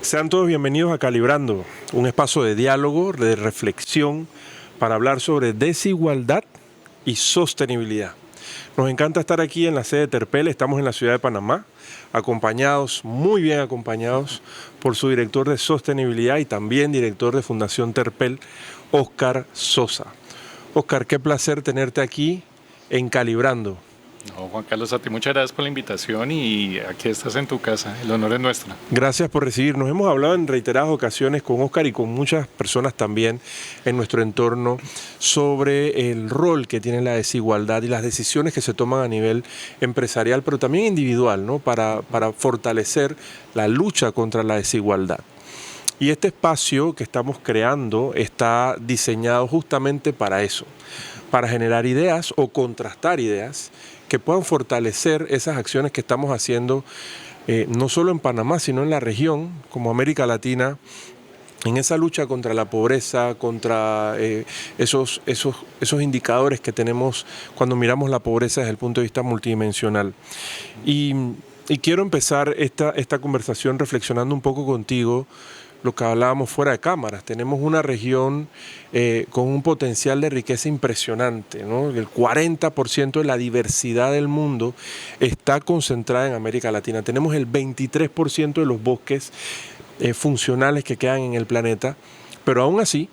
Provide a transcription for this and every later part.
Sean todos bienvenidos a Calibrando, un espacio de diálogo, de reflexión para hablar sobre desigualdad y sostenibilidad. Nos encanta estar aquí en la sede de Terpel, estamos en la ciudad de Panamá, acompañados, muy bien acompañados por su director de sostenibilidad y también director de Fundación Terpel, Óscar Sosa. Óscar, qué placer tenerte aquí en Calibrando. No, Juan Carlos, a ti muchas gracias por la invitación y aquí estás en tu casa, el honor es nuestro. Gracias por recibirnos. Hemos hablado en reiteradas ocasiones con Óscar y con muchas personas también en nuestro entorno sobre el rol que tiene la desigualdad y las decisiones que se toman a nivel empresarial, pero también individual, ¿no? Para fortalecer la lucha contra la desigualdad. Y este espacio que estamos creando está diseñado justamente para eso, para generar ideas o contrastar ideas que puedan fortalecer esas acciones que estamos haciendo no solo en Panamá, sino en la región, como América Latina, en esa lucha contra la pobreza, contra esos indicadores que tenemos cuando miramos la pobreza desde el punto de vista multidimensional. Y quiero empezar esta conversación reflexionando un poco contigo lo que hablábamos fuera de cámaras. Tenemos una región con un potencial de riqueza impresionante, ¿no? El 40% de la diversidad del mundo está concentrada en América Latina. Tenemos el 23% de los bosques funcionales que quedan en el planeta, pero aún así,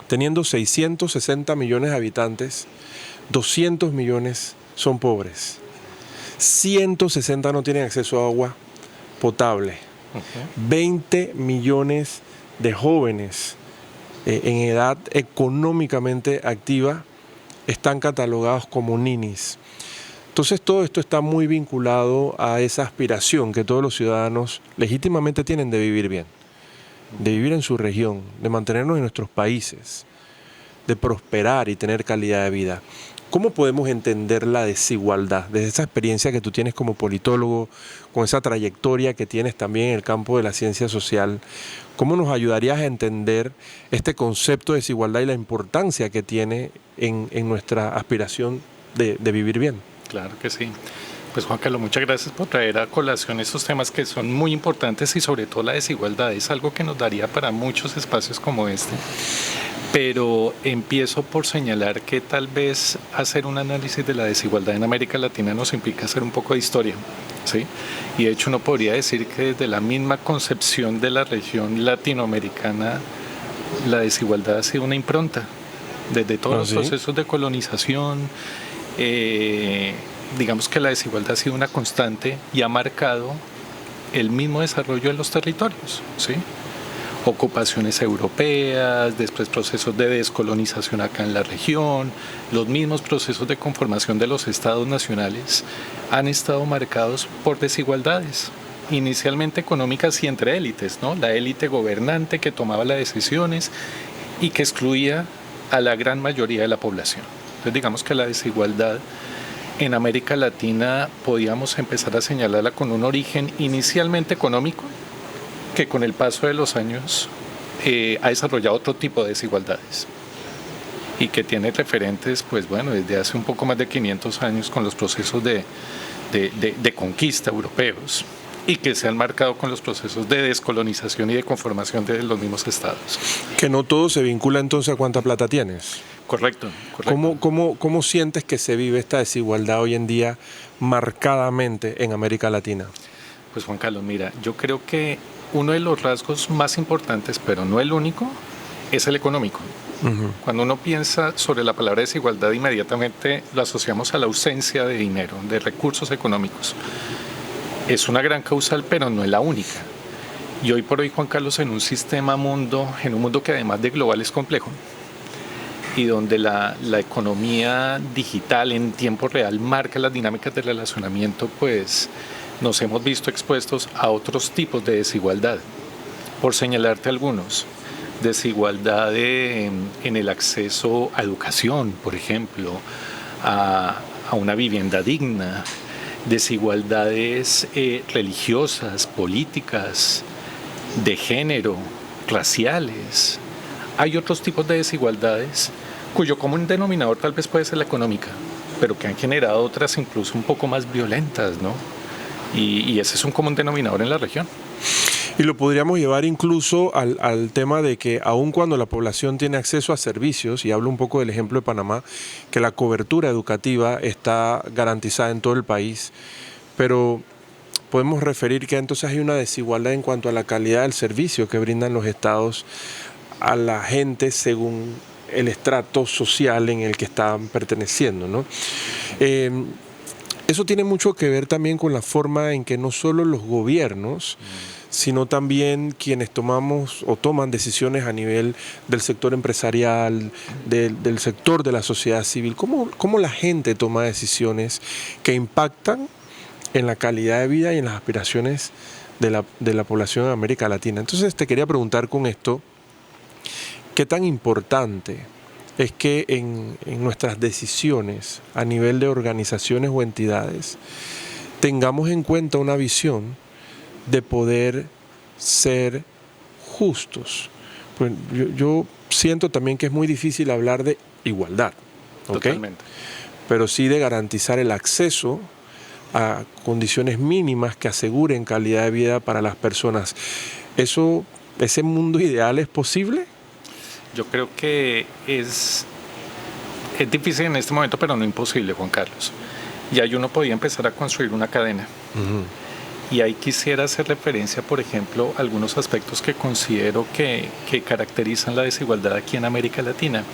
teniendo 660 millones de habitantes, 200 millones son pobres. 160 no tienen acceso a agua potable. 20 millones de jóvenes en edad económicamente activa están catalogados como ninis. Entonces todo esto está muy vinculado a esa aspiración que todos los ciudadanos legítimamente tienen de vivir bien, de vivir en su región, de mantenernos en nuestros países, de prosperar y tener calidad de vida. ¿Cómo podemos entender la desigualdad desde esa experiencia que tú tienes como politólogo, con esa trayectoria que tienes también en el campo de la ciencia social? ¿Cómo nos ayudarías a entender este concepto de desigualdad y la importancia que tiene en nuestra aspiración de vivir bien? Claro que sí. Pues Juan Carlos, muchas gracias por traer a colación estos temas que son muy importantes y sobre todo la desigualdad es algo que nos daría para muchos espacios como este. Pero empiezo por señalar que tal vez hacer un análisis de la desigualdad en América Latina nos implica hacer un poco de historia, ¿sí? Y de hecho uno podría decir que desde la misma concepción de la región latinoamericana la desigualdad ha sido una impronta. Desde todos los procesos de colonización, digamos que la desigualdad ha sido una constante y ha marcado el mismo desarrollo de los territorios, ¿sí? Ocupaciones europeas, después procesos de descolonización acá en la región, los mismos procesos de conformación de los estados nacionales han estado marcados por desigualdades, inicialmente económicas y entre élites, ¿no? La élite gobernante que tomaba las decisiones y que excluía a la gran mayoría de la población. Entonces digamos que la desigualdad en América Latina podíamos empezar a señalarla con un origen inicialmente económico, que con el paso de los años ha desarrollado otro tipo de desigualdades y que tiene referentes, pues bueno, desde hace un poco más de 500 años con los procesos de conquista europeos y que se han marcado con los procesos de descolonización y de conformación de los mismos estados. Que no todo se vincula entonces a cuánta plata tienes. Correcto. ¿Cómo sientes que se vive esta desigualdad hoy en día marcadamente en América Latina? Pues Juan Carlos, mira, yo creo que uno de los rasgos más importantes, pero no el único, es el económico. Uh-huh. Cuando uno piensa sobre la palabra desigualdad, inmediatamente lo asociamos a la ausencia de dinero, de recursos económicos. Es una gran causal, pero no es la única. Y hoy por hoy, Juan Carlos, en un mundo que además de global es complejo, y donde la economía digital en tiempo real marca las dinámicas de relacionamiento, pues nos hemos visto expuestos a otros tipos de desigualdad. Por señalarte algunos, desigualdad en el acceso a educación, por ejemplo, a una vivienda digna, desigualdades religiosas, políticas, de género, raciales. Hay otros tipos de desigualdades cuyo común denominador tal vez puede ser la económica, pero que han generado otras incluso un poco más violentas, ¿no? Y ese es un común denominador en la región. Y lo podríamos llevar incluso al tema de que aun cuando la población tiene acceso a servicios, y hablo un poco del ejemplo de Panamá, que la cobertura educativa está garantizada en todo el país, pero podemos referir que entonces hay una desigualdad en cuanto a la calidad del servicio que brindan los estados a la gente según el estrato social en el que están perteneciendo, ¿no? Eso tiene mucho que ver también con la forma en que no solo los gobiernos, sino también quienes tomamos o toman decisiones a nivel del sector empresarial, del sector de la sociedad civil, cómo la gente toma decisiones que impactan en la calidad de vida y en las aspiraciones de la población en América Latina. Entonces te quería preguntar con esto, ¿qué tan importante es que en nuestras decisiones a nivel de organizaciones o entidades tengamos en cuenta una visión de poder ser justos? Pues yo siento también que es muy difícil hablar de igualdad, ¿ok? Totalmente. Pero sí de garantizar el acceso a condiciones mínimas que aseguren calidad de vida para las personas. ¿Ese mundo ideal es posible? Yo creo que es difícil en este momento, pero no imposible, Juan Carlos. Y ahí uno podía empezar a construir una cadena. Y ahí quisiera hacer referencia, por ejemplo, a algunos aspectos que considero que caracterizan la desigualdad aquí en América Latina.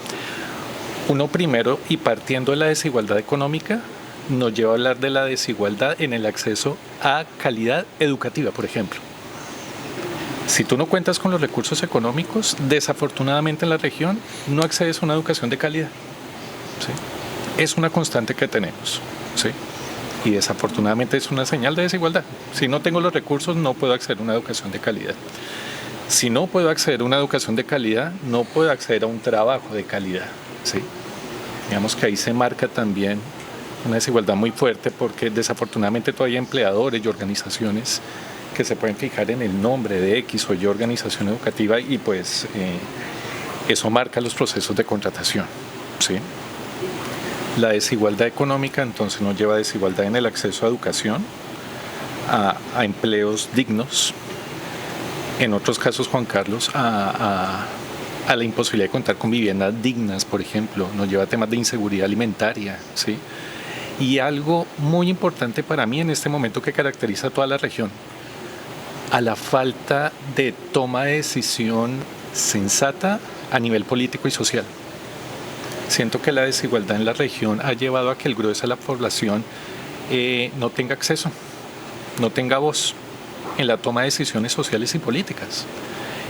Uno primero, y partiendo de la desigualdad económica, nos lleva a hablar de la desigualdad en el acceso a calidad educativa, por ejemplo. Si tú no cuentas con los recursos económicos, desafortunadamente en la región no accedes a una educación de calidad, ¿sí? Es una constante que tenemos, ¿sí? Y desafortunadamente es una señal de desigualdad. Si no tengo los recursos, no puedo acceder a una educación de calidad. Si no puedo acceder a una educación de calidad, no puedo acceder a un trabajo de calidad, ¿sí? Digamos que ahí se marca también una desigualdad muy fuerte, porque desafortunadamente todavía hay empleadores y organizaciones que se pueden fijar en el nombre de X o Y organización educativa, y pues eso marca los procesos de contratación, ¿sí? La desigualdad económica entonces nos lleva a desigualdad en el acceso a educación, a empleos dignos, en otros casos, Juan Carlos, a la imposibilidad de contar con viviendas dignas, por ejemplo, nos lleva a temas de inseguridad alimentaria, ¿sí? Y algo muy importante para mí en este momento que caracteriza a toda la región, a la falta de toma de decisión sensata a nivel político y social. Siento que la desigualdad en la región ha llevado a que el grueso de la población no tenga acceso, no tenga voz en la toma de decisiones sociales y políticas.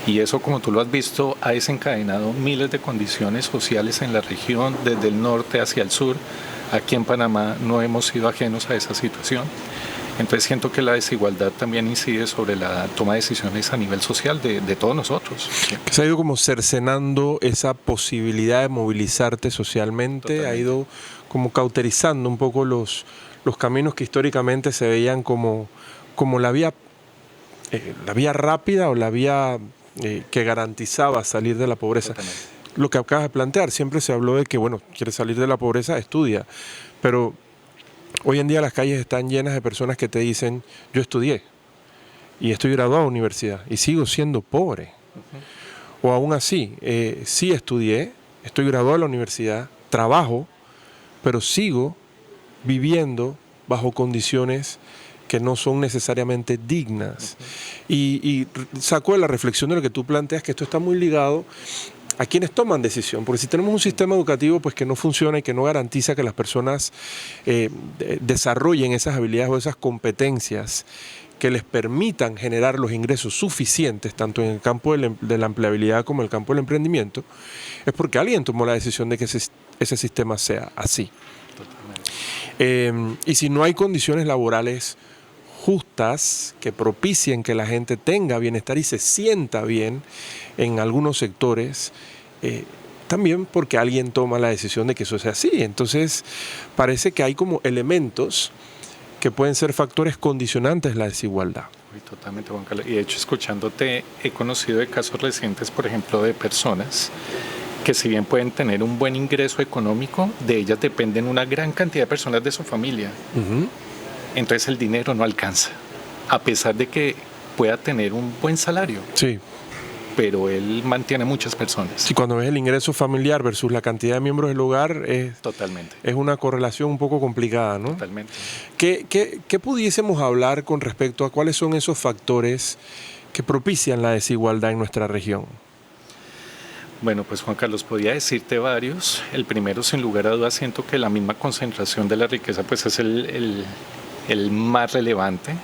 Y eso, como tú lo has visto, ha desencadenado miles de condiciones sociales en la región, desde el norte hacia el sur. Aquí en Panamá no hemos sido ajenos a esa situación. Entonces siento que la desigualdad también incide sobre la toma de decisiones a nivel social de todos nosotros. Se ha ido como cercenando esa posibilidad de movilizarte socialmente. Totalmente. Ha ido como cauterizando un poco los caminos que históricamente se veían como la vía rápida o la vía que garantizaba salir de la pobreza. Totalmente. Lo que acabas de plantear, siempre se habló de que, bueno, quieres salir de la pobreza, estudia, pero hoy en día las calles están llenas de personas que te dicen, yo estudié y estoy graduado de universidad y sigo siendo pobre. O aún así, sí estudié, estoy graduado de la universidad, trabajo, pero sigo viviendo bajo condiciones que no son necesariamente dignas. Y saco de la reflexión de lo que tú planteas, que esto está muy ligado a quienes toman decisión, porque si tenemos un sistema educativo pues que no funciona y que no garantiza que las personas desarrollen esas habilidades o esas competencias que les permitan generar los ingresos suficientes, tanto en el campo de la empleabilidad como en el campo del emprendimiento, es porque alguien tomó la decisión de que ese sistema sea así. Y si no hay condiciones laborales justas que propicien que la gente tenga bienestar y se sienta bien en algunos sectores, también porque alguien toma la decisión de que eso sea así. Entonces parece que hay como elementos que pueden ser factores condicionantes de la desigualdad. Totalmente, Juan Carlos. Y de hecho, escuchándote, he conocido de casos recientes, por ejemplo, de personas que si bien pueden tener un buen ingreso económico, de ellas dependen una gran cantidad de personas de su familia. Entonces el dinero no alcanza, a pesar de que pueda tener un buen salario. Sí. Pero él mantiene muchas personas. Sí, cuando ves el ingreso familiar versus la cantidad de miembros del hogar, Totalmente. Es una correlación un poco complicada, ¿no? Totalmente. ¿Qué pudiésemos hablar con respecto a cuáles son esos factores que propician la desigualdad en nuestra región? Bueno, pues Juan Carlos, podría decirte varios. El primero, sin lugar a dudas, siento que la misma concentración de la riqueza pues es el más relevante.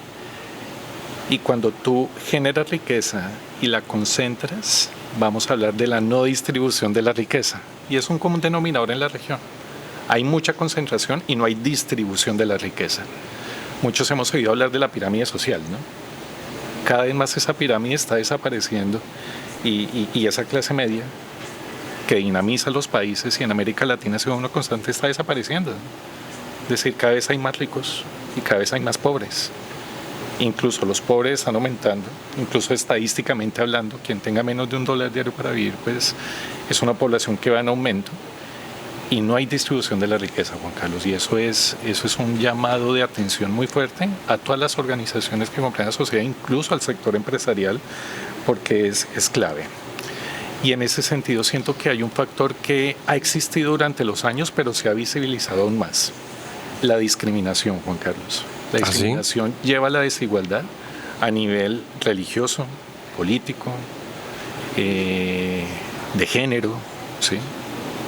Y cuando tú generas riqueza y la concentras, vamos a hablar de la no distribución de la riqueza. Y es un común denominador en la región. Hay mucha concentración y no hay distribución de la riqueza. Muchos hemos oído hablar de la pirámide social, ¿no? Cada vez más esa pirámide está desapareciendo y esa clase media que dinamiza los países y en América Latina ha sido una constante, está desapareciendo. Es decir, cada vez hay más ricos y cada vez hay más pobres. Incluso los pobres están aumentando, incluso estadísticamente hablando, quien tenga menos de $1 diario para vivir, pues es una población que va en aumento y no hay distribución de la riqueza, Juan Carlos, y eso es un llamado de atención muy fuerte a todas las organizaciones que comprenden la sociedad, incluso al sector empresarial, porque es clave. Y en ese sentido siento que hay un factor que ha existido durante los años, pero se ha visibilizado aún más: la discriminación, Juan Carlos. La discriminación lleva a la desigualdad a nivel religioso, político, de género, ¿sí?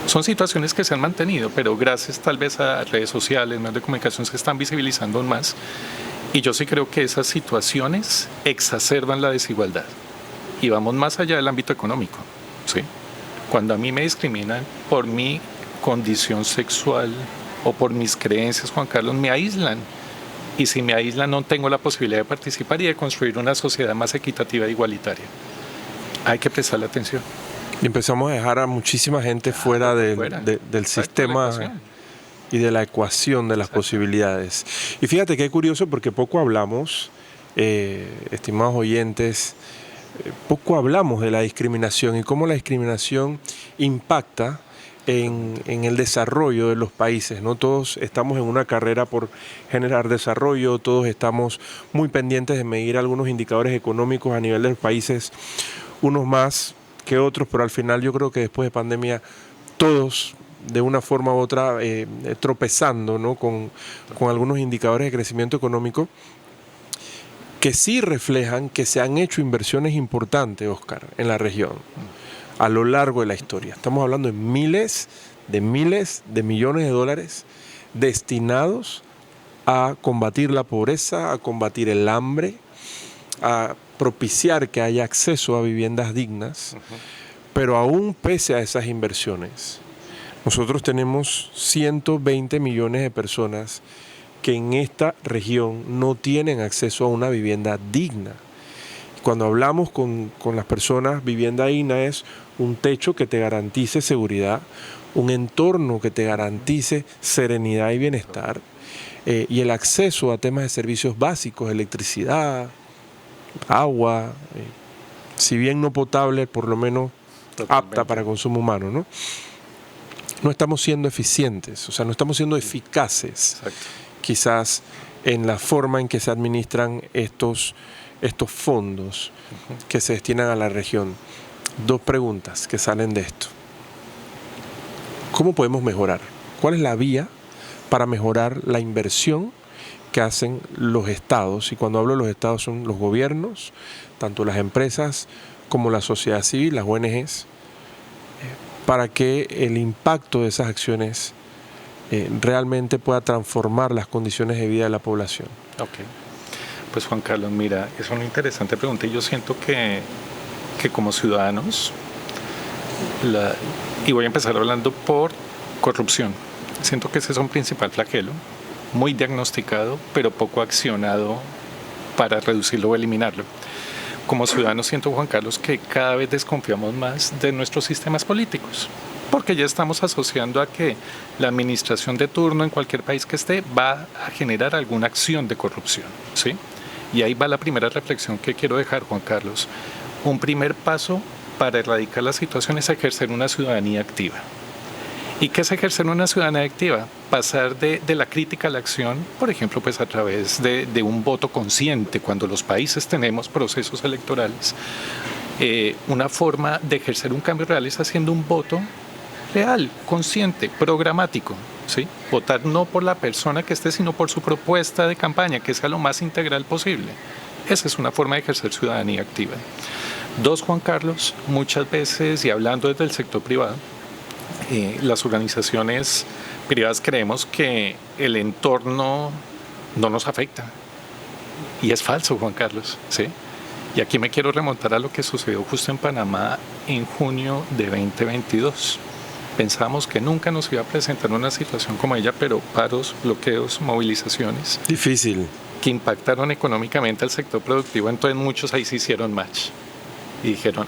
Son situaciones que se han mantenido, pero gracias tal vez a redes sociales, medios de comunicación, se están visibilizando aún más. Y yo sí creo que esas situaciones exacerban la desigualdad. Y vamos más allá del ámbito económico, ¿sí? Cuando a mí me discriminan por mi condición sexual o por mis creencias, Juan Carlos, me aíslan. Y si me aíslan, no tengo la posibilidad de participar y de construir una sociedad más equitativa e igualitaria. Hay que prestarle atención. Y empezamos a dejar a muchísima gente fuera del sistema y de la ecuación de las posibilidades. Y fíjate qué curioso, porque poco hablamos, estimados oyentes, poco hablamos de la discriminación y cómo la discriminación impacta en el desarrollo de los países, ¿no? Todos estamos en una carrera por generar desarrollo, todos estamos muy pendientes de medir algunos indicadores económicos a nivel de los países, unos más que otros, pero al final yo creo que después de pandemia todos de una forma u otra tropezando, ¿no? con algunos indicadores de crecimiento económico que sí reflejan que se han hecho inversiones importantes, Oscar, en la región a lo largo de la historia. Estamos hablando de miles de millones de dólares destinados a combatir la pobreza, a combatir el hambre, a propiciar que haya acceso a viviendas dignas. Pero aún pese a esas inversiones, nosotros tenemos 120 millones de personas que en esta región no tienen acceso a una vivienda digna. Cuando hablamos con las personas, vivienda digna es un techo que te garantice seguridad, un entorno que te garantice serenidad y bienestar, y el acceso a temas de servicios básicos, electricidad, agua, si bien no potable, por lo menos apta para consumo humano, ¿no? No estamos siendo eficientes, o sea, no estamos siendo eficaces, quizás en la forma en que se administran estos fondos que se destinan a la región. Dos preguntas que salen de esto. ¿Cómo podemos mejorar? ¿Cuál es la vía para mejorar la inversión que hacen los estados? Y cuando hablo de los estados son los gobiernos, tanto las empresas como la sociedad civil, las ONGs, para que el impacto de esas acciones realmente pueda transformar las condiciones de vida de la población. Okay. Pues Juan Carlos, mira, es una interesante pregunta y yo siento que como ciudadanos, y voy a empezar hablando por corrupción, siento que ese es un principal flagelo, muy diagnosticado, pero poco accionado para reducirlo o eliminarlo. Como ciudadanos siento, Juan Carlos, que cada vez desconfiamos más de nuestros sistemas políticos, porque ya estamos asociando a que la administración de turno en cualquier país que esté va a generar alguna acción de corrupción, ¿sí? Y ahí va la primera reflexión que quiero dejar, Juan Carlos. Un primer paso para erradicar la situación es ejercer una ciudadanía activa. ¿Y qué es ejercer una ciudadanía activa? Pasar de la crítica a la acción, por ejemplo, pues a través de un voto consciente, cuando los países tenemos procesos electorales. Una forma de ejercer un cambio real es haciendo un voto real, consciente, programático, ¿sí? Votar no por la persona que esté, sino por su propuesta de campaña, que sea lo más integral posible. Esa es una forma de ejercer ciudadanía activa. Dos, Juan Carlos, muchas veces, y hablando desde el sector privado, las organizaciones privadas creemos que el entorno no nos afecta. Y es falso, Juan Carlos, ¿sí? Y aquí me quiero remontar a lo que sucedió justo en Panamá en junio de 2022. Pensamos que nunca nos iba a presentar una situación como ella, pero paros, bloqueos, movilizaciones. Difícil. Que impactaron económicamente al sector productivo, entonces muchos ahí se hicieron match. Y dijeron,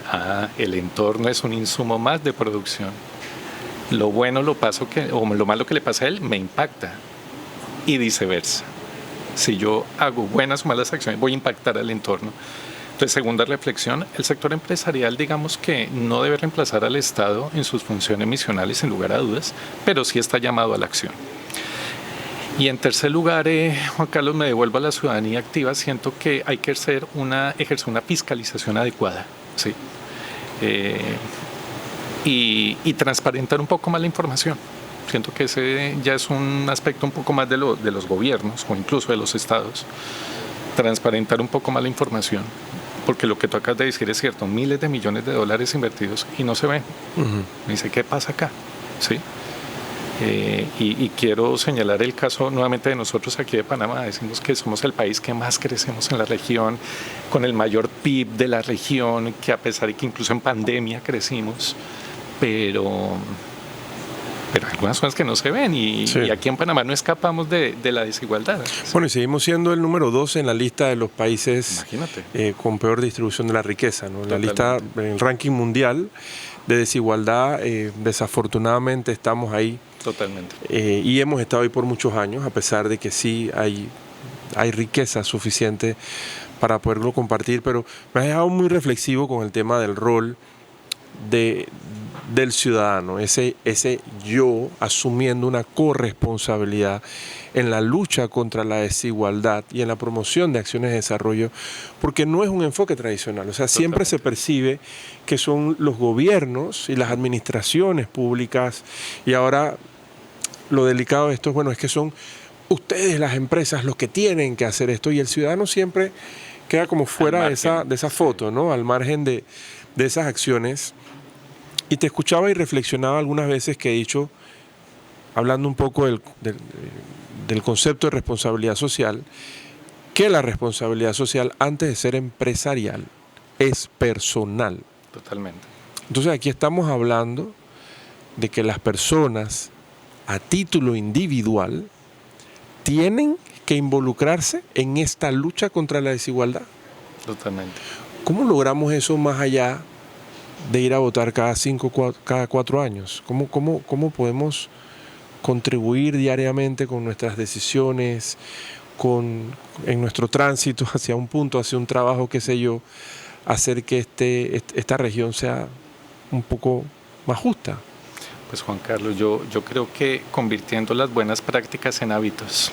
el entorno es un insumo más de producción. Lo bueno o lo malo que le pasa a él me impacta. Y viceversa. Si yo hago buenas o malas acciones, voy a impactar al entorno. Entonces, segunda reflexión, el sector empresarial, digamos que no debe reemplazar al Estado en sus funciones misionales, sin lugar a dudas, pero sí está llamado a la acción. Y en tercer lugar, Juan Carlos, me devuelvo a la ciudadanía activa. Siento que hay que ejercer una fiscalización adecuada, ¿sí? Y transparentar un poco más la información. Siento que ese ya es un aspecto un poco más de los gobiernos o incluso de los estados. Transparentar un poco más la información, porque lo que tú acabas de decir es cierto, miles de millones de dólares invertidos y no se ven. Me dice, ¿qué pasa acá? ¿Sí? Y quiero señalar el caso nuevamente de nosotros aquí de Panamá. Decimos que somos el país que más crecemos en la región, con el mayor PIB de la región, que a pesar de que incluso en pandemia crecimos, pero hay algunas cosas que no se ven y aquí en Panamá no escapamos de la desigualdad. Bueno, y seguimos siendo el número 2 en la lista de los países con peor distribución de la riqueza, ¿no? En la lista, en el ranking mundial de desigualdad, desafortunadamente estamos ahí. Totalmente. Y hemos estado ahí por muchos años, a pesar de que sí hay riqueza suficiente para poderlo compartir, pero me ha dejado muy reflexivo con el tema del rol del ciudadano, ese yo asumiendo una corresponsabilidad en la lucha contra la desigualdad y en la promoción de acciones de desarrollo, porque no es un enfoque tradicional. O sea, siempre se percibe que son los gobiernos y las administraciones públicas, y ahora lo delicado de esto es que son ustedes, las empresas, los que tienen que hacer esto, y el ciudadano siempre queda como fuera de esa foto, ¿no? Al margen de esas acciones. Y te escuchaba y reflexionaba algunas veces que he dicho, hablando un poco del concepto de responsabilidad social, que la responsabilidad social, antes de ser empresarial, es personal. Totalmente. Entonces aquí estamos hablando de que las personas, a título individual, tienen que involucrarse en esta lucha contra la desigualdad. Totalmente. ¿Cómo logramos eso más allá de ir a votar cada 4 años? ¿Cómo podemos contribuir diariamente con nuestras decisiones, en nuestro tránsito hacia un punto, hacia un trabajo, qué sé yo, hacer que esta región sea un poco más justa? Pues Juan Carlos, yo creo que convirtiendo las buenas prácticas en hábitos.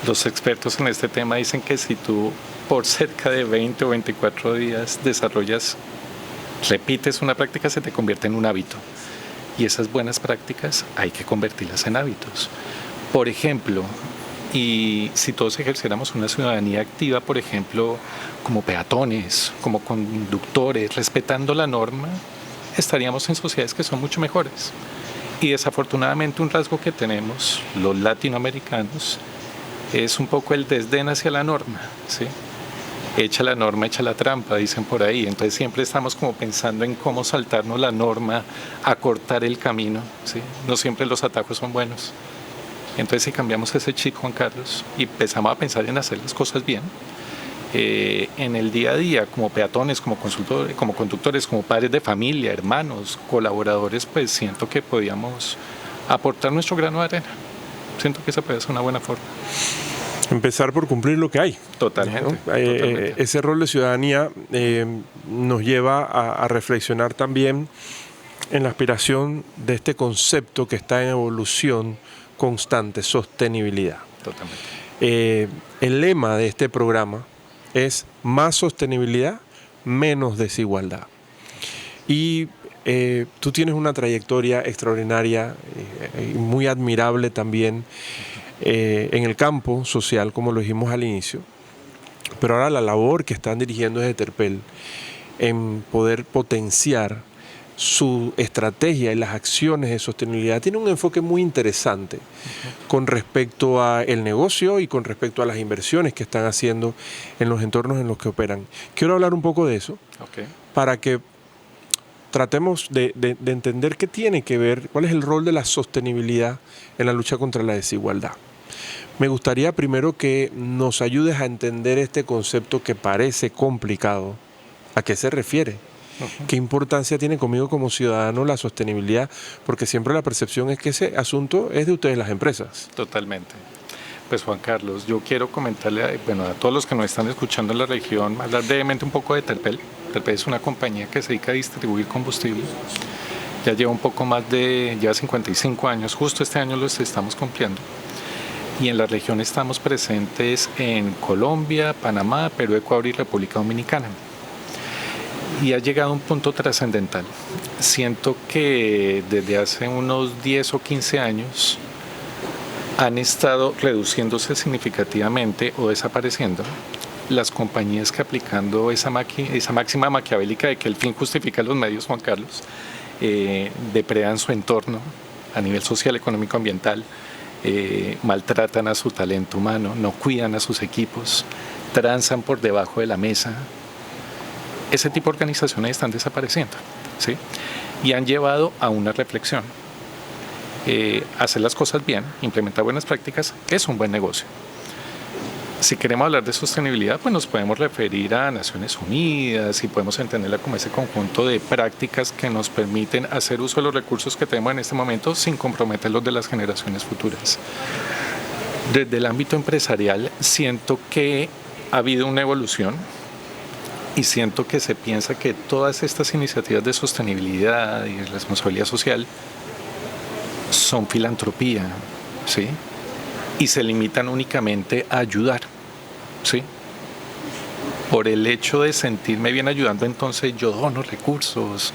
Los expertos en este tema dicen que si tú por cerca de 20 o 24 días repites una práctica, se te convierte en un hábito. Y esas buenas prácticas hay que convertirlas en hábitos. Por ejemplo, y si todos ejerciéramos una ciudadanía activa, por ejemplo, como peatones, como conductores, respetando la norma, estaríamos en sociedades que son mucho mejores. Y desafortunadamente un rasgo que tenemos los latinoamericanos es un poco el desdén hacia la norma, ¿sí? Echa la norma, echa la trampa, dicen por ahí. Entonces siempre estamos como pensando en cómo saltarnos la norma, acortar el camino, ¿sí? No siempre los atajos son buenos. Entonces si cambiamos ese chip, Juan Carlos, y empezamos a pensar en hacer las cosas bien, en el día a día, como peatones, como consultores, como conductores, como padres de familia, hermanos, colaboradores, pues siento que podíamos aportar nuestro grano de arena. Siento que esa puede ser una buena forma. Empezar por cumplir lo que hay. Totalmente. ¿no? Totalmente. Ese rol de ciudadanía nos lleva a reflexionar también en la aspiración de este concepto que está en evolución constante, sostenibilidad. Totalmente. El lema de este programa es más sostenibilidad, menos desigualdad. Y tú tienes una trayectoria extraordinaria y muy admirable también en el campo social, como lo dijimos al inicio, pero ahora la labor que están dirigiendo desde Terpel en poder potenciar su estrategia y las acciones de sostenibilidad tiene un enfoque muy interesante con respecto al negocio y con respecto a las inversiones que están haciendo en los entornos en los que operan. Quiero hablar un poco de eso para que tratemos de entender qué tiene que ver, cuál es el rol de la sostenibilidad en la lucha contra la desigualdad. Me gustaría primero que nos ayudes a entender este concepto que parece complicado. ¿A qué se refiere? ¿Qué importancia tiene conmigo como ciudadano la sostenibilidad? Porque siempre la percepción es que ese asunto es de ustedes, las empresas. Totalmente. Pues Juan Carlos, yo quiero comentarle a todos los que nos están escuchando en la región, hablar brevemente un poco de Terpel. Terpel es una compañía que se dedica a distribuir combustible. Ya lleva lleva 55 años, justo este año los estamos cumpliendo. Y en la región estamos presentes en Colombia, Panamá, Perú, Ecuador y República Dominicana. Y ha llegado a un punto trascendental. Siento que desde hace unos 10 o 15 años han estado reduciéndose significativamente o desapareciendo las compañías que aplicando esa máxima maquiavélica de que el fin justifica los medios, Juan Carlos, depredan su entorno a nivel social, económico, ambiental, maltratan a su talento humano, no cuidan a sus equipos, transan por debajo de la mesa. Ese tipo de organizaciones están desapareciendo, ¿sí? Y han llevado a una reflexión. Hacer las cosas bien, implementar buenas prácticas, es un buen negocio. Si queremos hablar de sostenibilidad, pues nos podemos referir a Naciones Unidas y podemos entenderla como ese conjunto de prácticas que nos permiten hacer uso de los recursos que tenemos en este momento sin comprometer los de las generaciones futuras. Desde el ámbito empresarial, siento que ha habido una evolución y siento que se piensa que todas estas iniciativas de sostenibilidad y responsabilidad social son filantropía, ¿sí? Y se limitan únicamente a ayudar, ¿sí? Por el hecho de sentirme bien ayudando, entonces yo dono recursos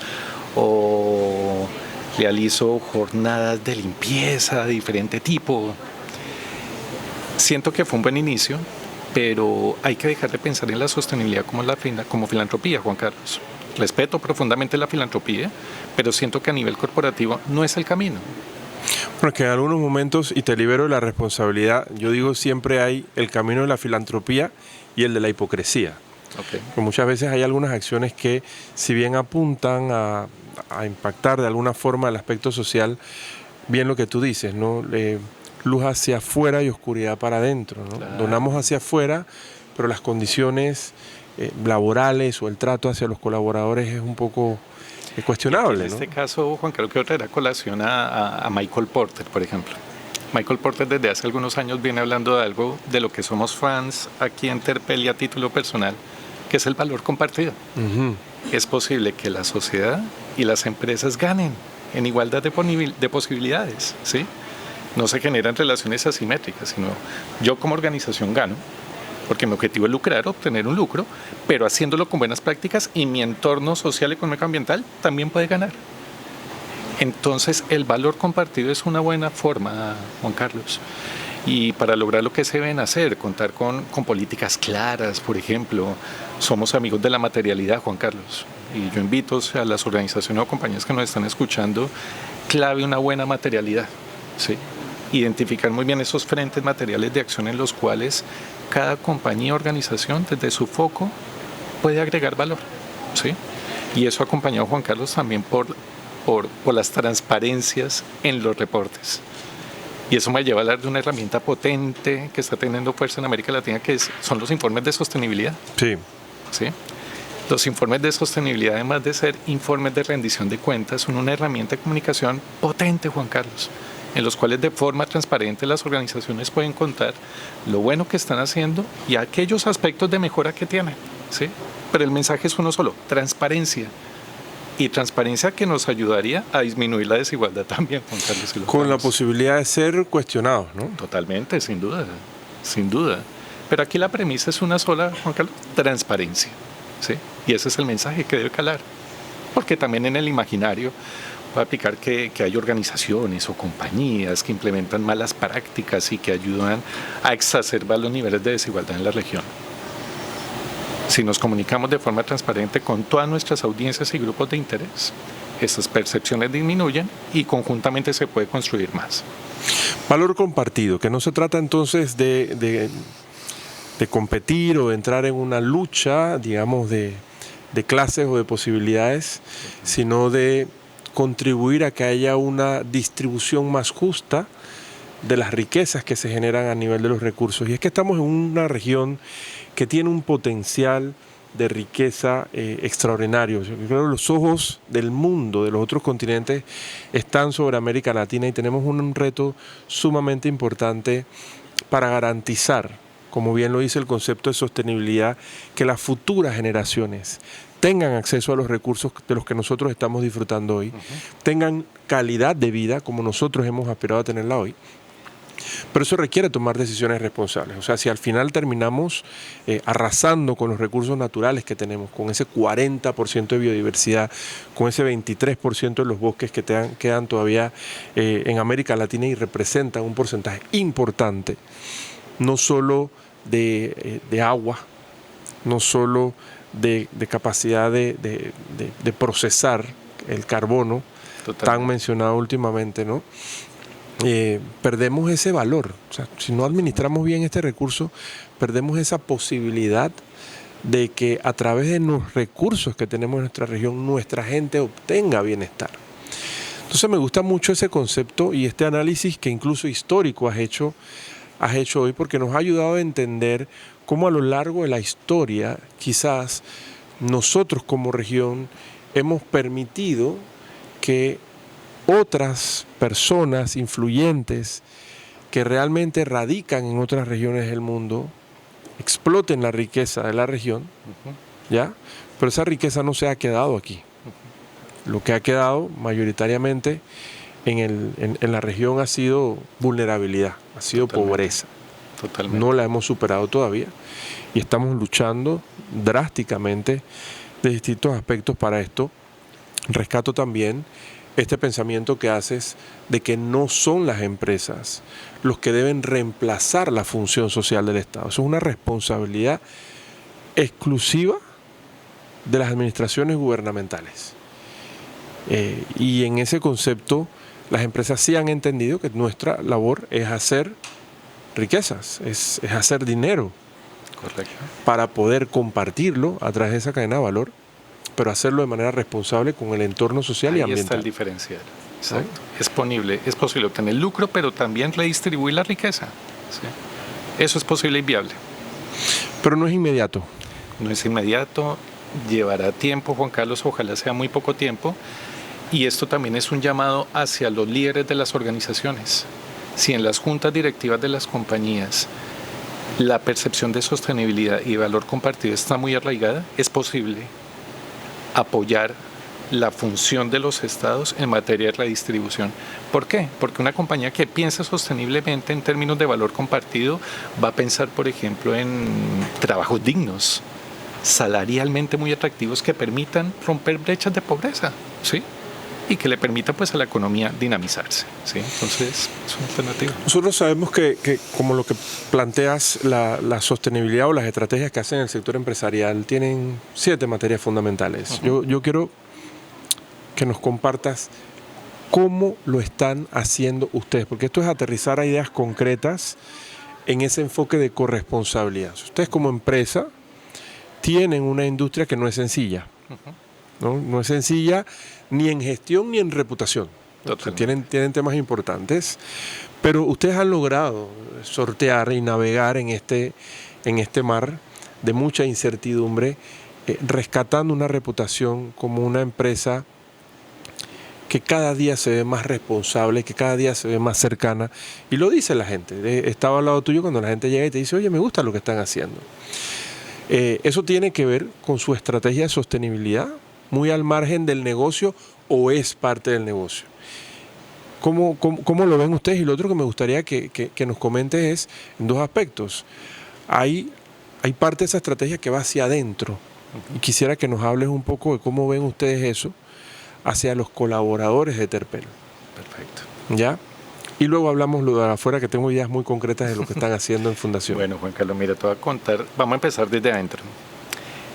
o realizo jornadas de limpieza de diferente tipo. Siento que fue un buen inicio, pero hay que dejar de pensar en la sostenibilidad como filantropía, Juan Carlos. Respeto profundamente la filantropía, pero siento que a nivel corporativo no es el camino. Bueno, es que en algunos momentos, y te libero de la responsabilidad, yo digo siempre hay el camino de la filantropía y el de la hipocresía. Porque muchas veces hay algunas acciones que, si bien apuntan a impactar de alguna forma el aspecto social, bien lo que tú dices, ¿no? Luz hacia afuera y oscuridad para adentro, ¿no? Claro. Donamos hacia afuera, pero las condiciones laborales o el trato hacia los colaboradores es un poco cuestionable. En este caso, Juan Carlos, quiero traer a colación a Michael Porter, por ejemplo. Michael Porter desde hace algunos años viene hablando de algo de lo que somos fans aquí en Terpel y a título personal, que es el valor compartido. Es posible que la sociedad y las empresas ganen en igualdad de posibilidades, ¿sí? No se generan relaciones asimétricas, sino yo como organización gano, porque mi objetivo es lucrar, obtener un lucro, pero haciéndolo con buenas prácticas y mi entorno social, económico, ambiental también puede ganar. Entonces, el valor compartido es una buena forma, Juan Carlos. Y para lograr lo que se deben hacer, contar con políticas claras, por ejemplo, somos amigos de la materialidad, Juan Carlos. Y yo invito a las organizaciones o compañías que nos están escuchando, clave una buena materialidad, ¿sí? Identificar muy bien esos frentes materiales de acción en los cuales cada compañía o organización desde su foco puede agregar valor, ¿sí? Y eso acompañado, Juan Carlos, también por las transparencias en los reportes. Y eso me lleva a hablar de una herramienta potente que está teniendo fuerza en América Latina, que son los informes de sostenibilidad. Sí. ¿Sí? Los informes de sostenibilidad, además de ser informes de rendición de cuentas, son una herramienta de comunicación potente, Juan Carlos, en los cuales de forma transparente las organizaciones pueden contar lo bueno que están haciendo y aquellos aspectos de mejora que tienen, ¿sí? Pero el mensaje es uno solo, transparencia. Y transparencia que nos ayudaría a disminuir la desigualdad también, Juan Carlos. Con la posibilidad de ser cuestionados, ¿no? Totalmente, sin duda, sin duda. Pero aquí la premisa es una sola, Juan Carlos, transparencia, ¿sí? Y ese es el mensaje que debe calar. Porque también en el imaginario va a aplicar que hay organizaciones o compañías que implementan malas prácticas y que ayudan a exacerbar los niveles de desigualdad en la región. Si nos comunicamos de forma transparente con todas nuestras audiencias y grupos de interés, esas percepciones disminuyen y conjuntamente se puede construir más. Valor compartido, que no se trata entonces de competir o de entrar en una lucha, digamos, de clases o de posibilidades, sino de contribuir a que haya una distribución más justa de las riquezas que se generan a nivel de los recursos. Y es que estamos en una región que tiene un potencial de riqueza extraordinario. Yo creo que los ojos del mundo, de los otros continentes, están sobre América Latina y tenemos un reto sumamente importante para garantizar, como bien lo dice el concepto de sostenibilidad, que las futuras generaciones tengan acceso a los recursos de los que nosotros estamos disfrutando hoy, tengan calidad de vida como nosotros hemos aspirado a tenerla hoy. Pero eso requiere tomar decisiones responsables. O sea, si al final terminamos arrasando con los recursos naturales que tenemos, con ese 40% de biodiversidad, con ese 23% de los bosques que quedan todavía en América Latina y representan un porcentaje importante, no solo de agua, no solo de capacidad de procesar el carbono, tan mencionado últimamente, ¿no? Perdemos ese valor. O sea, si no administramos bien este recurso, perdemos esa posibilidad de que a través de los recursos que tenemos en nuestra región, nuestra gente obtenga bienestar. Entonces me gusta mucho ese concepto y este análisis que incluso histórico has hecho hoy, porque nos ha ayudado a entender cómo a lo largo de la historia, quizás nosotros como región hemos permitido que otras personas influyentes que realmente radican en otras regiones del mundo exploten la riqueza de la región, ¿ya? Pero esa riqueza no se ha quedado aquí. Lo que ha quedado mayoritariamente en la región ha sido vulnerabilidad, ha sido pobreza. Totalmente. No la hemos superado todavía y estamos luchando drásticamente de distintos aspectos para esto. Rescato también este pensamiento que haces de que no son las empresas los que deben reemplazar la función social del Estado. Eso es una responsabilidad exclusiva de las administraciones gubernamentales. Y en ese concepto, las empresas sí han entendido que nuestra labor es hacer riquezas, es hacer dinero. Correcto. Para poder compartirlo a través de esa cadena de valor, pero hacerlo de manera responsable con el entorno social y ambiental. Ahí está el diferencial. Exacto. ¿Sí? Es posible obtener lucro, pero también redistribuir la riqueza. ¿Sí? Eso es posible y viable. Pero no es inmediato. No es inmediato, llevará tiempo, Juan Carlos, ojalá sea muy poco tiempo. Y esto también es un llamado hacia los líderes de las organizaciones. Si en las juntas directivas de las compañías la percepción de sostenibilidad y valor compartido está muy arraigada, es posible apoyar la función de los estados en materia de redistribución. ¿Por qué? Porque una compañía que piensa sosteniblemente en términos de valor compartido va a pensar, por ejemplo, en trabajos dignos, salarialmente muy atractivos que permitan romper brechas de pobreza, ¿sí? Y que le permita pues a la economía dinamizarse, ¿sí? Entonces es una alternativa. Nosotros sabemos que como lo que planteas, la sostenibilidad o las estrategias que hacen el sector empresarial tienen 7 materias fundamentales. Yo quiero que nos compartas cómo lo están haciendo ustedes, porque esto es aterrizar a ideas concretas en ese enfoque de corresponsabilidad. Ustedes como empresa tienen una industria que no es sencilla, no es sencilla ni en gestión ni en reputación. O sea, tienen temas importantes, pero ustedes han logrado sortear y navegar en este mar de mucha incertidumbre, rescatando una reputación como una empresa que cada día se ve más responsable, que cada día se ve más cercana, y lo dice la gente. Estaba al lado tuyo cuando la gente llega y te dice, oye, me gusta lo que están haciendo. Eso tiene que ver con su estrategia de sostenibilidad, muy al margen del negocio o es parte del negocio. ¿Cómo lo ven ustedes? Y lo otro que me gustaría que nos comentes es en dos aspectos. Hay parte de esa estrategia que va hacia adentro, y quisiera que nos hables un poco de cómo ven ustedes eso hacia los colaboradores de Terpel. Perfecto. ¿Ya? Y luego hablamos lo de afuera, que tengo ideas muy concretas de lo que están haciendo en Fundación. Bueno, Juan Carlos, mira, te voy a contar, vamos a empezar desde adentro.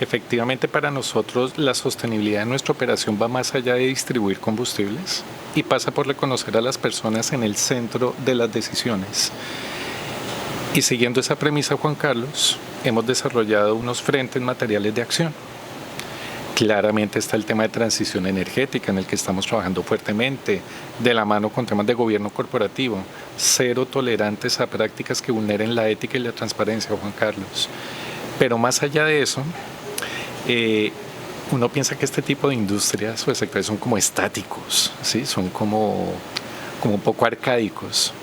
Efectivamente, para nosotros la sostenibilidad de nuestra operación va más allá de distribuir combustibles y pasa por reconocer a las personas en el centro de las decisiones. Y siguiendo esa premisa, Juan Carlos, hemos desarrollado unos frentes materiales de acción. Claramente está el tema de transición energética en el que estamos trabajando fuertemente, de la mano con temas de gobierno corporativo, cero tolerantes a prácticas que vulneren la ética y la transparencia, Juan Carlos. Pero más allá de eso, uno piensa que este tipo de industrias o de sectores son como estáticos, ¿sí? Son como un poco arcaicos.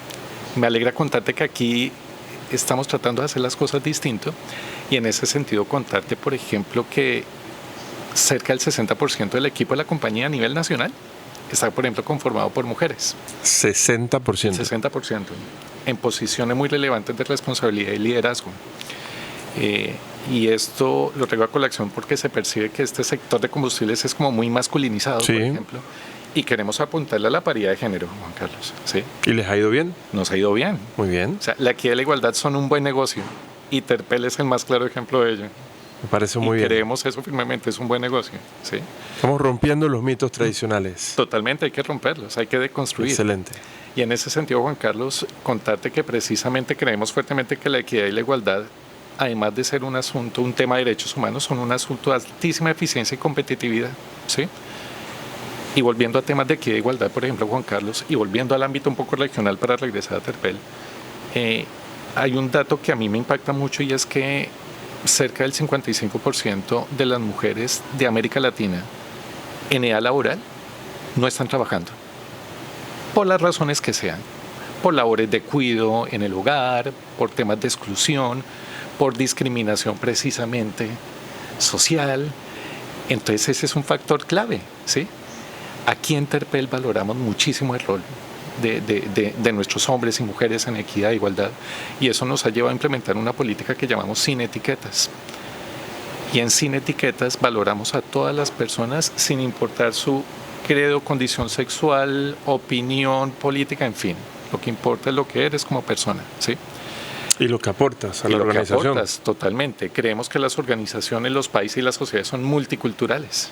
Me alegra contarte que aquí estamos tratando de hacer las cosas distinto y en ese sentido contarte, por ejemplo, que cerca del 60% del equipo de la compañía a nivel nacional está, por ejemplo, conformado por mujeres. 60%. 60%. En posiciones muy relevantes de responsabilidad y liderazgo. Y esto lo traigo a colación porque se percibe que este sector de combustibles es como muy masculinizado, sí, por ejemplo. Y queremos apuntarle a la paridad de género, Juan Carlos. ¿Sí? ¿Y les ha ido bien? Nos ha ido bien. Muy bien. O sea, la equidad y la igualdad son un buen negocio. Y Terpel es el más claro ejemplo de ello. Me parece muy bien. Y creemos eso firmemente, es un buen negocio. ¿Sí? Estamos rompiendo los mitos tradicionales. Totalmente, hay que romperlos, hay que deconstruir. Excelente. Y en ese sentido, Juan Carlos, contarte que precisamente creemos fuertemente que la equidad y la igualdad, además de ser un asunto, un tema de derechos humanos, son un asunto de altísima eficiencia y competitividad. ¿Sí? Y volviendo a temas de equidad e igualdad, por ejemplo, Juan Carlos, y volviendo al ámbito un poco regional para regresar a Terpel, hay un dato que a mí me impacta mucho y es que cerca del 55% de las mujeres de América Latina en edad laboral no están trabajando, por las razones que sean, por labores de cuidado en el hogar, por temas de exclusión, por discriminación precisamente social. Entonces ese es un factor clave, ¿sí? Aquí en Terpel valoramos muchísimo el rol de nuestros hombres y mujeres en equidad e igualdad, y eso nos ha llevado a implementar una política que llamamos sin etiquetas. Y en sin etiquetas valoramos a todas las personas sin importar su credo, condición sexual, opinión política, en fin. Lo que importa es lo que eres como persona, ¿sí? Y lo que aportas a la organización. Lo que aportas, totalmente. Creemos que las organizaciones, los países y las sociedades son multiculturales.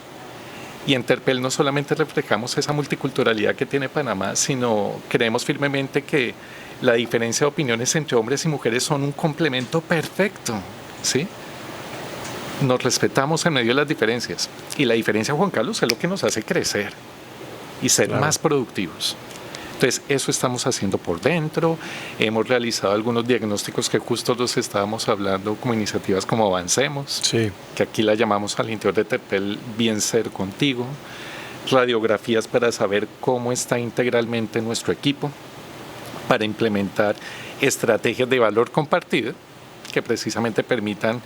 Y en Terpel no solamente reflejamos esa multiculturalidad que tiene Panamá, sino creemos firmemente que la diferencia de opiniones entre hombres y mujeres son un complemento perfecto, ¿sí? Nos respetamos en medio de las diferencias. Y la diferencia, Juan Carlos, es lo que nos hace crecer y ser más productivos. Entonces, eso estamos haciendo por dentro. Hemos realizado algunos diagnósticos que justo los estábamos hablando como iniciativas como Avancemos, sí, que aquí la llamamos al interior de Terpel Bien Ser Contigo. Radiografías para saber cómo está integralmente nuestro equipo, para implementar estrategias de valor compartido que precisamente permitan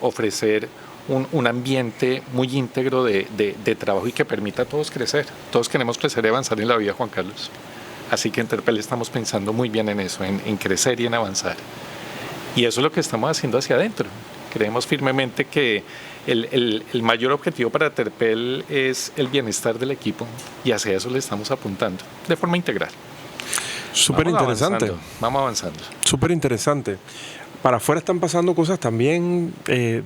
ofrecer un ambiente muy íntegro de trabajo y que permita a todos crecer. Todos queremos crecer y avanzar en la vida, Juan Carlos. Así que en Terpel estamos pensando muy bien en eso, en crecer y en avanzar. Y eso es lo que estamos haciendo hacia adentro. Creemos firmemente que el mayor objetivo para Terpel es el bienestar del equipo y hacia eso le estamos apuntando de forma integral. Súper interesante. Vamos avanzando. Súper interesante. Para afuera están pasando cosas también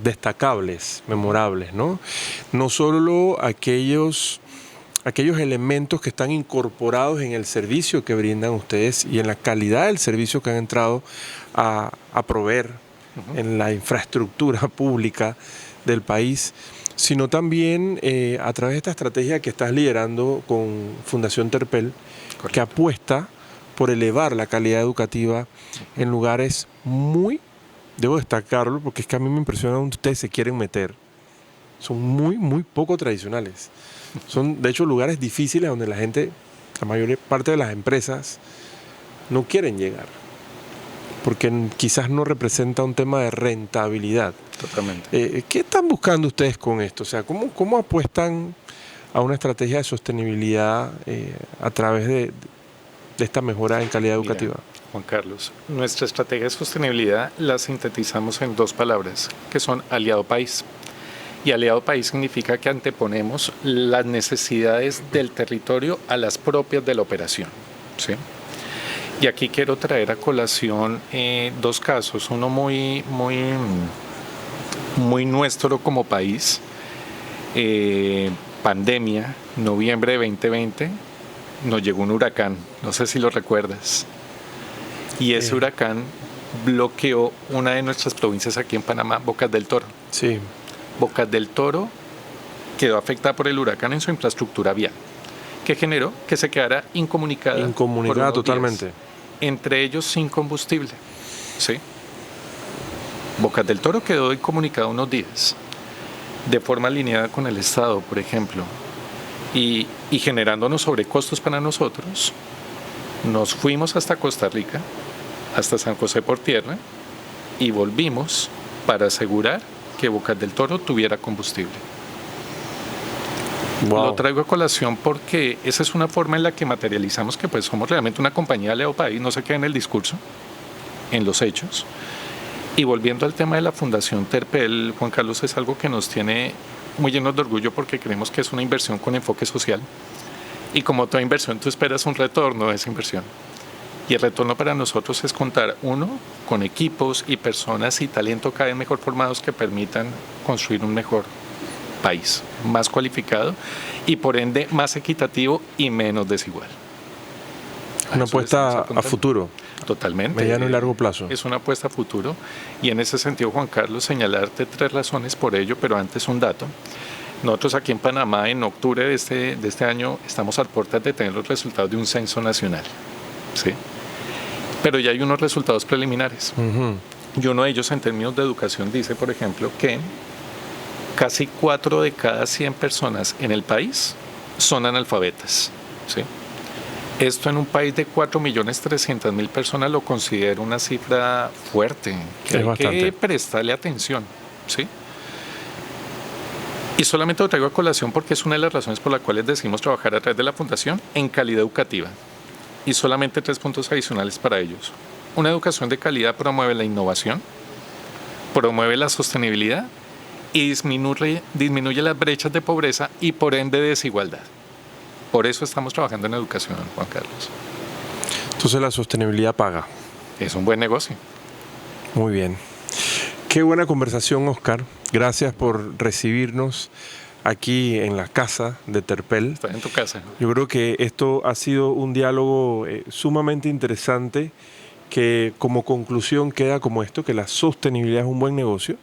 destacables, memorables, ¿no? No solo aquellos elementos que están incorporados en el servicio que brindan ustedes y en la calidad del servicio que han entrado a proveer en la infraestructura pública del país, sino también a través de esta estrategia que estás liderando con Fundación Terpel, correcto, que apuesta por elevar la calidad educativa en lugares muy, debo destacarlo, porque es que a mí me impresiona donde ustedes se quieren meter. Son muy, muy poco tradicionales. Son, de hecho, lugares difíciles donde la gente, la mayor parte de las empresas, no quieren llegar, porque quizás no representa un tema de rentabilidad. Totalmente. ¿Qué están buscando ustedes con esto? O sea, ¿cómo apuestan a una estrategia de sostenibilidad a través de esta mejora en calidad educativa? Mira, Juan Carlos, nuestra estrategia de sostenibilidad la sintetizamos en 2 palabras, que son aliado país. Y aliado país significa que anteponemos las necesidades del territorio a las propias de la operación, ¿sí? Y aquí quiero traer a colación 2 casos, uno muy nuestro como país. Pandemia, noviembre de 2020, nos llegó un huracán, no sé si lo recuerdas, y ese huracán bloqueó una de nuestras provincias aquí en Panamá, Bocas del Toro. Sí. Bocas del Toro quedó afectada por el huracán en su infraestructura vial, que generó que se quedara incomunicada. Incomunicada totalmente. Días, entre ellos sin combustible. ¿Sí? Bocas del Toro quedó incomunicada unos días, de forma alineada con el Estado, por ejemplo, y generándonos sobrecostos para nosotros. Nos fuimos hasta Costa Rica, hasta San José por tierra, y volvimos para asegurar que Bocas del Toro tuviera combustible. Wow. Lo traigo a colación porque esa es una forma en la que materializamos que pues somos realmente una compañía de aliado país, no se queda en el discurso, en los hechos. Y volviendo al tema de la Fundación Terpel, Juan Carlos, es algo que nos tiene muy llenos de orgullo porque creemos que es una inversión con enfoque social. Y como toda inversión, tú esperas un retorno de esa inversión. Y el retorno para nosotros es contar, uno, con equipos y personas y talento cada vez mejor formados que permitan construir un mejor país, más cualificado y por ende más equitativo y menos desigual. Una apuesta a futuro. Totalmente. Mediano y largo plazo. Es una apuesta a futuro y en ese sentido, Juan Carlos, señalarte 3 razones por ello, pero antes un dato. Nosotros aquí en Panamá, en octubre de este año, estamos a puertas de tener los resultados de un censo nacional. ¿Sí? Pero ya hay unos resultados preliminares. Y uno de ellos, en términos de educación, dice, por ejemplo, que casi 4 de cada 100 personas en el país son analfabetas. ¿Sí? Esto en un país de 4.300.000 personas lo considero una cifra fuerte, que hay que prestarle atención, ¿sí? Y solamente lo traigo a colación porque es una de las razones por las cuales decidimos trabajar a través de la Fundación en calidad educativa. Y solamente 3 puntos adicionales para ellos. Una educación de calidad promueve la innovación, promueve la sostenibilidad y disminuye las brechas de pobreza y por ende de desigualdad. Por eso estamos trabajando en educación, Juan Carlos. Entonces la sostenibilidad paga. Es un buen negocio. Muy bien. Qué buena conversación, Oscar. Gracias por recibirnos aquí en la casa de Terpel. Estás en tu casa. Yo creo que esto ha sido un diálogo sumamente interesante que como conclusión queda como esto, que la sostenibilidad es un buen negocio.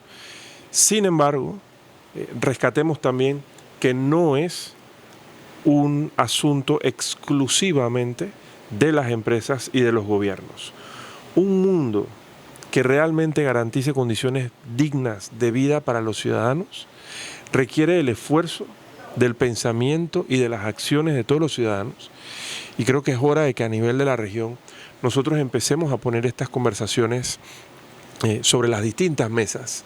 Sin embargo, rescatemos también que no es un asunto exclusivamente de las empresas y de los gobiernos. Un mundo que realmente garantice condiciones dignas de vida para los ciudadanos requiere el esfuerzo, del pensamiento y de las acciones de todos los ciudadanos. Y creo que es hora de que a nivel de la región nosotros empecemos a poner estas conversaciones sobre las distintas mesas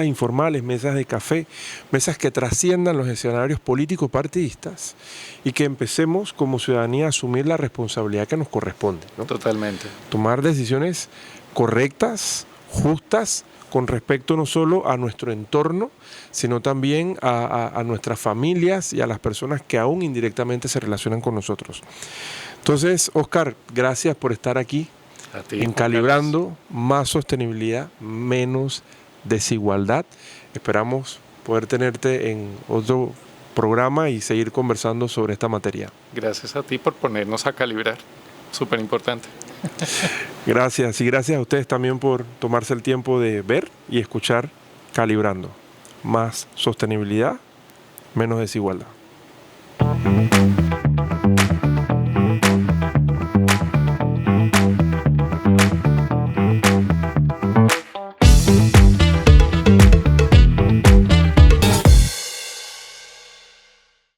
informales, mesas de café, mesas que trasciendan los escenarios políticos partidistas y que empecemos como ciudadanía a asumir la responsabilidad que nos corresponde, ¿no? Totalmente. Tomar decisiones correctas, justas, con respecto no solo a nuestro entorno, sino también a nuestras familias y a las personas que aún indirectamente se relacionan con nosotros. Entonces, Oscar, gracias por estar aquí. En Calibrando, más sostenibilidad, menos desigualdad. Esperamos poder tenerte en otro programa y seguir conversando sobre esta materia. Gracias a ti por ponernos a calibrar, súper importante. Gracias, y gracias a ustedes también por tomarse el tiempo de ver y escuchar Calibrando, más sostenibilidad, menos desigualdad.